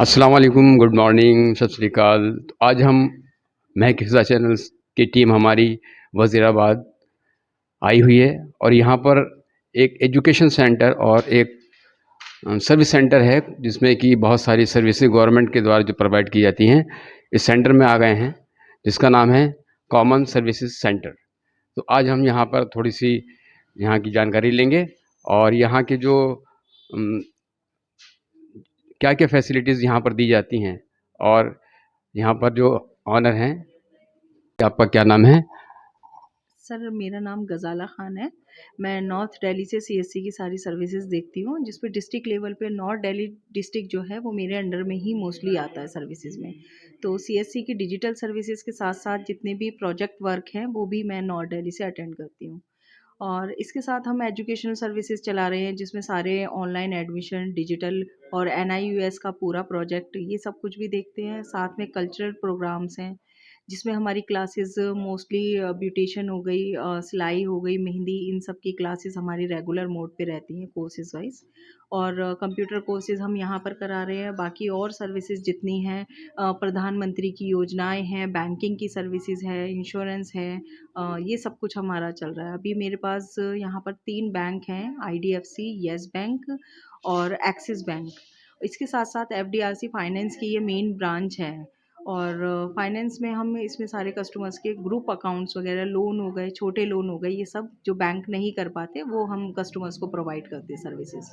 अस्सलाम वालेकुम, good morning, सत श्री अकाल। तो आज हम महक हिफ़्ज़ा चैनल्स की टीम हमारी वज़ीराबाद आई हुई है और यहाँ पर एक एजुकेशन सेंटर और एक सर्विस सेंटर है जिसमें कि बहुत सारी सर्विसेज गवर्नमेंट के द्वारा जो प्रोवाइड की जाती हैं, इस सेंटर में आ गए हैं जिसका नाम है कॉमन सर्विसेज सेंटर। तो आज हम यहाँ पर थोड़ी-सी यहाँ की जानकारी लेंगे और यहाँ के जो उम, क्या-क्या फैसिलिटीज़ यहाँ पर दी जाती हैं और यहाँ पर जो ऑनर हैं, आपका क्या नाम है? सर मेरा नाम गज़ाला ख़ान है। मैं नॉर्थ दिल्ली से सीएससी की सारी सर्विसेज़ देखती हूँ, जिस पे डिस्ट्रिक्ट लेवल पे नॉर्थ दिल्ली डिस्ट्रिक्ट जो है वो मेरे अंडर में ही मोस्टली आता है सर्विसेज़ में। तो सीएससी की डिजिटल सर्विसेज़ के साथ-साथ जितने भी प्रोजेक्ट वर्क हैं वो भी मैं नॉर्थ दिल्ली से अटेंड करती हूँ। और इसके साथ हम एजुकेशनल सर्विसेज चला रहे हैं जिसमें सारे ऑनलाइन एडमिशन, डिजिटल और एनआईयूएस का पूरा प्रोजेक्ट ये सब कुछ भी देखते हैं। साथ में कल्चरल प्रोग्राम्स हैं जिसमें हमारी क्लासेस मोस्टली ब्यूटिशियन हो गई, सिलाई हो गई, मेहंदी, इन सब की क्लासेस हमारी रेगुलर मोड पे रहती हैं कोर्सेज वाइज। और कंप्यूटर कोर्सेज हम यहाँ पर करा रहे हैं। बाकी और सर्विसेज जितनी हैं, प्रधानमंत्री की योजनाएं हैं, बैंकिंग की सर्विसेज है, इंश्योरेंस है, ये सब कुछ हमारा चल रहा है। अभी मेरे पास यहाँ पर 3 बैंक हैं, आईडीएफसी, येस बैंक और एक्सिस बैंक। इसके साथ-साथ एफडीआरसी फाइनेंस की ये मेन ब्रांच है। और फाइनेंस में हम इसमें सारे कस्टमर्स के ग्रुप अकाउंट्स वगैरह, लोन हो गए, छोटे लोन हो गए, ये सब जो बैंक नहीं कर पाते, वो हम कस्टमर्स को प्रोवाइड करते हैं सर्विसेज़।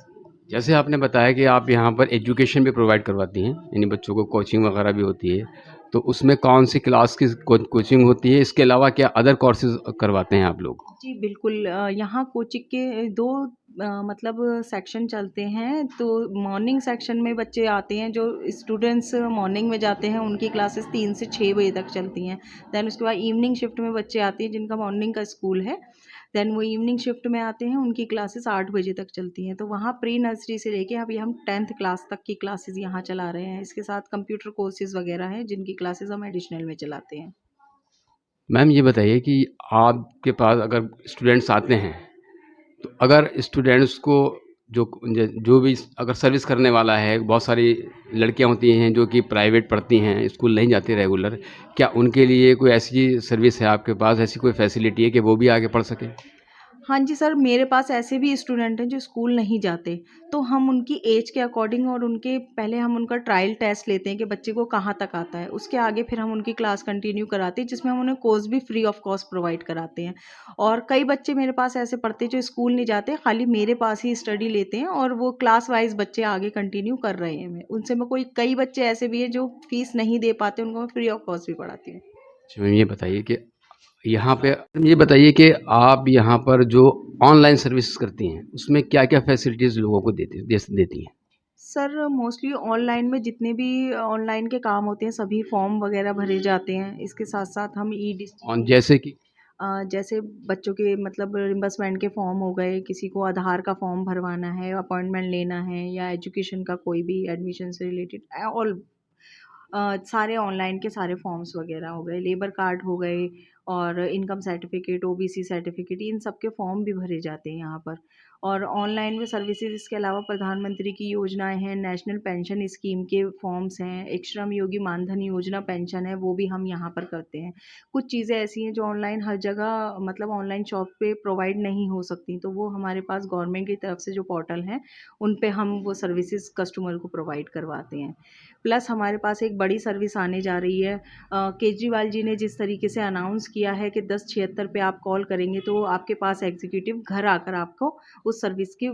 जैसे आपने बताया कि आप यहाँ पर एजुकेशन भी प्रोवाइड करवाती हैं, यानी बच्चों को कोचिंग वगैरह भी होती है, तो उसमें कौन-सी क्लास की कोचिंग होती है? इसके अलावा क्या अदर कोर्सेज़ करवाते हैं आप लोग? जी, बिल्कुल। यहाँ कोचिंग के 2 मतलब सेक्शन चलते हैं। तो मॉर्निंग सेक्शन में बच्चे आते हैं, जो स्टूडेंट्स मॉर्निंग में जाते हैं, उनकी क्लासेस 3 से 6 बजे तक चलती हैं। देन उसके बाद इवनिंग शिफ्ट में बच्चे आते हैं जिनका मॉर्निंग का स्कूल है। देन वो इवनिंग शिफ्ट में आते हैं, उनकी क्लासेस 8 बजे तक चलती हैं। तो वहाँ प्री नर्सरी से लेके अभी हम 10th क्लास तक की क्लासेस यहाँ चला रहे हैं। इसके साथ कंप्यूटर कोर्सेज़ वगैरह हैं, जिनकी क्लासेस हम एडिशनल में चलाते हैं। मैम ये बताइए कि आपके पास अगर स्टूडेंट्स आते हैं, तो अगर स्टूडेंट्स को जो जो भी अगर सर्विस करने वाला है, बहुत सारी लड़कियाँ होती हैं जो कि प्राइवेट पढ़ती हैं, स्कूल नहीं जाती रेगुलर, क्या उनके लिए कोई ऐसी सर्विस है आपके पास, ऐसी कोई फैसिलिटी है कि वो भी आगे पढ़ सकें? हाँ जी सर, मेरे पास ऐसे भी स्टूडेंट हैं जो स्कूल नहीं जाते, तो हम उनकी एज के अकॉर्डिंग और उनके पहले हम उनका ट्रायल टेस्ट लेते हैं कि बच्चे को कहाँ तक आता है। उसके आगे फिर हम उनकी क्लास कंटिन्यू कराते हैं, जिसमें हम उन्हें कोर्स भी फ्री ऑफ कॉस्ट प्रोवाइड कराते हैं। और कई बच्चे मेरे पास ऐसे पढ़ते हैं जो स्कूल नहीं जाते, खाली मेरे पास ही स्टडी लेते हैं और वो क्लास वाइज़ बच्चे आगे कंटिन्यू कर रहे हैं। मैं उनसे मैं कोई कई बच्चे ऐसे भी हैं जो फीस नहीं दे पाते, उनको मैं फ्री ऑफ कॉस्ट भी पढ़ाती हूँ। अच्छा मैम ये बताइए कि आप यहाँ पर जो ऑनलाइन सर्विस करती हैं, उसमें क्या-क्या फैसिलिटीज़ लोगों को देती हैं? सर मोस्टली ऑनलाइन में जितने भी ऑनलाइन के काम होते हैं, सभी फॉर्म वगैरह भरे जाते हैं। इसके साथ-साथ हम ई और डिस्ट्रिक्ट जैसे कि जैसे बच्चों के मतलब रिम्बर्समेंट के फॉर्म हो गए, किसी को आधार का फॉर्म भरवाना है, अपॉइंटमेंट लेना है, या एजुकेशन का कोई भी एडमिशन से रिलेटेड ऑल सारे ऑनलाइन के सारे फॉर्म्स वगैरह हो गए, लेबर कार्ड हो गए और इनकम सर्टिफिकेट, ओबीसी सर्टिफिकेट, इन सब के फॉर्म भी भरे जाते हैं यहाँ पर। और ऑनलाइन में सर्विसेज इसके अलावा प्रधानमंत्री की योजनाएं हैं, नेशनल पेंशन स्कीम के फॉर्म्स हैं, एक श्रम योगी मानधन योजना पेंशन है, वो भी हम यहाँ पर करते हैं। कुछ चीज़ें ऐसी हैं जो ऑनलाइन हर जगह मतलब ऑनलाइन शॉप पे प्रोवाइड नहीं हो सकती, तो वो हमारे पास गवर्नमेंट की तरफ से जो पोर्टल हैं, उन पे हम वो सर्विसेज कस्टमर को प्रोवाइड करवाते हैं। प्लस हमारे पास एक बड़ी सर्विस आने जा रही है। केजरीवाल जी ने जिस तरीके से अनाउंस किया है कि 1076 पे आप कॉल करेंगे तो आपके पास एग्जीक्यूटिव घर आकर आपको उस सर्विस की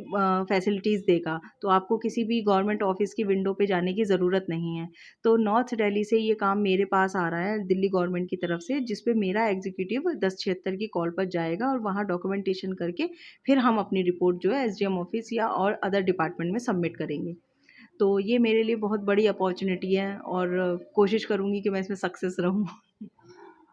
फैसिलिटीज़ देगा। तो आपको किसी भी गवर्नमेंट ऑफिस की विंडो पे जाने की ज़रूरत नहीं है। तो नॉर्थ दिल्ली से ये काम मेरे पास आ रहा है दिल्ली गवर्नमेंट की तरफ से, जिस पे मेरा एग्जीक्यूटिव 1076 की कॉल पर जाएगा और वहाँ डॉक्यूमेंटेशन करके फिर हम अपनी रिपोर्ट जो है एसडीएम ऑफिस या और अदर डिपार्टमेंट में सबमिट करेंगे। तो ये मेरे लिए बहुत बड़ी अपॉर्च्युनिटी है और कोशिश करूँगी कि मैं इसमें सक्सेस रहूँ।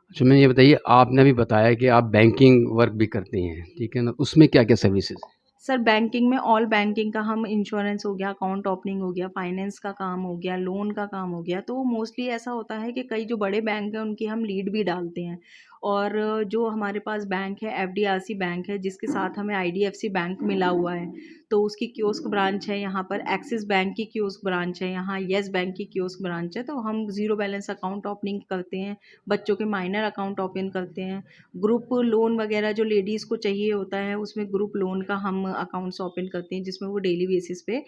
अच्छा मैम ये बताइए आपने अभी बताया कि आप बैंकिंग वर्क भी करती हैं, ठीक है ना? उसमें क्या-क्या सर्विसेज़ हैं? सर बैंकिंग में ऑल बैंकिंग का हम इंश्योरेंस हो गया, अकाउंट ओपनिंग हो गया, फाइनेंस का काम हो गया, लोन का काम हो गया। तो मोस्टली ऐसा होता है कि कई जो बड़े बैंक हैं उनकी हम लीड भी डालते हैं और जो हमारे पास बैंक है एफडीआरसी बैंक है, जिसके साथ हमें आईडीएफसी बैंक मिला हुआ है, तो उसकी कियोस्क ब्रांच है यहाँ पर, एक्सिस बैंक की कियोस्क ब्रांच है यहाँ, येस बैंक की कियोस्क ब्रांच है। तो हम ज़ीरो बैलेंस अकाउंट ओपनिंग करते हैं, बच्चों के माइनर अकाउंट ओपन करते हैं, ग्रुप लोन वगैरह जो लेडीज़ को चाहिए होता है उसमें ग्रुप लोन का हम अकाउंट्स ओपन करते हैं, जिसमें वो डेली बेसिस पे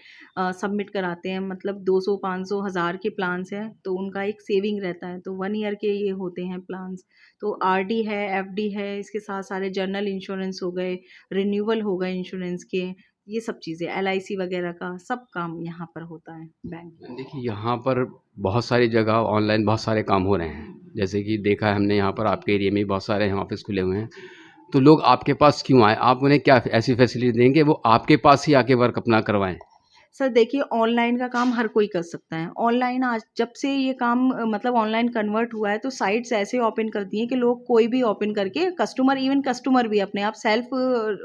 सबमिट कराते हैं। मतलब 200 500 हज़ार के प्लान्स हैं तो उनका एक सेविंग रहता है, तो 1 ईयर के ये होते हैं प्लान्स। तो आरडी है, एफडी है, इसके साथ सारे जनरल इंश्योरेंस हो गए, रिन्यूअल हो गए इंश्योरेंस के, ये सब चीज़ें, एलआईसी वगैरह का सब काम यहाँ पर होता है बैंक में। देखिए यहाँ पर बहुत सारी जगह ऑनलाइन बहुत सारे काम हो रहे हैं, जैसे कि देखा है हमने यहाँ पर आपके एरिया में भी बहुत सारे ऑफिस खुले हुए हैं। तो लोग आपके पास क्यों आए? आप उन्हें क्या ऐसी फैसिलिटी देंगे वो आपके पास ही आके वर्क अपना करवाएँ? सर देखिए, ऑनलाइन का काम हर कोई कर सकता है। ऑनलाइन आज जब से ये काम मतलब ऑनलाइन कन्वर्ट हुआ है, तो साइट्स ऐसे ओपन कर दी हैं कि लोग कोई भी ओपन करके कस्टमर, इवन कस्टमर भी अपने आप सेल्फ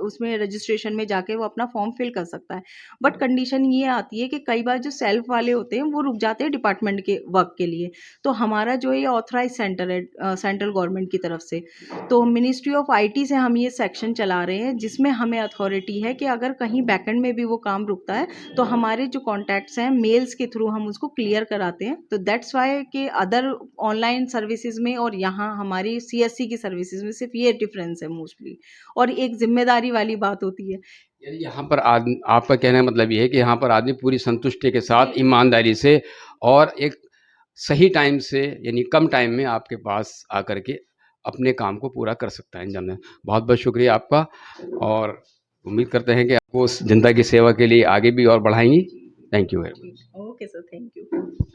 उसमें रजिस्ट्रेशन में जाके वो अपना फॉर्म फिल कर सकता है। बट कंडीशन ये आती है कि कई बार जो सेल्फ वाले होते हैं वो रुक जाते हैं डिपार्टमेंट के वर्क के लिए। तो हमारा जो ये ऑथराइज सेंटर है सेंट्रल गवर्नमेंट की तरफ से, तो मिनिस्ट्री ऑफ आईटी से हम ये सेक्शन चला रहे हैं, जिसमें हमें अथॉरिटी है कि अगर कहीं बैकएंड में भी वो काम रुकता है तो हमारे जो कॉन्टैक्ट्स हैं मेल्स के थ्रू हम उसको क्लियर कराते हैं। तो दैट्स वाई कि अदर ऑनलाइन सर्विसेज में और यहाँ हमारी सीएससी की सर्विसेज में सिर्फ ये डिफरेंस है मोस्टली, और एक जिम्मेदारी वाली बात होती है। यानी यहाँ पर आपका कहने का मतलब ये है कि यहाँ पर आदमी पूरी संतुष्टि के साथ ईमानदारी से और एक सही टाइम से यानी कम टाइम में आपके पास आकर के अपने काम को पूरा कर सकता है अंजाम देना। बहुत बहुत शुक्रिया आपका, और उम्मीद करते हैं कि आपको उस जनता की सेवा के लिए आगे भी और बढ़ाएंगी। Thank you very much. Okay sir, thank you.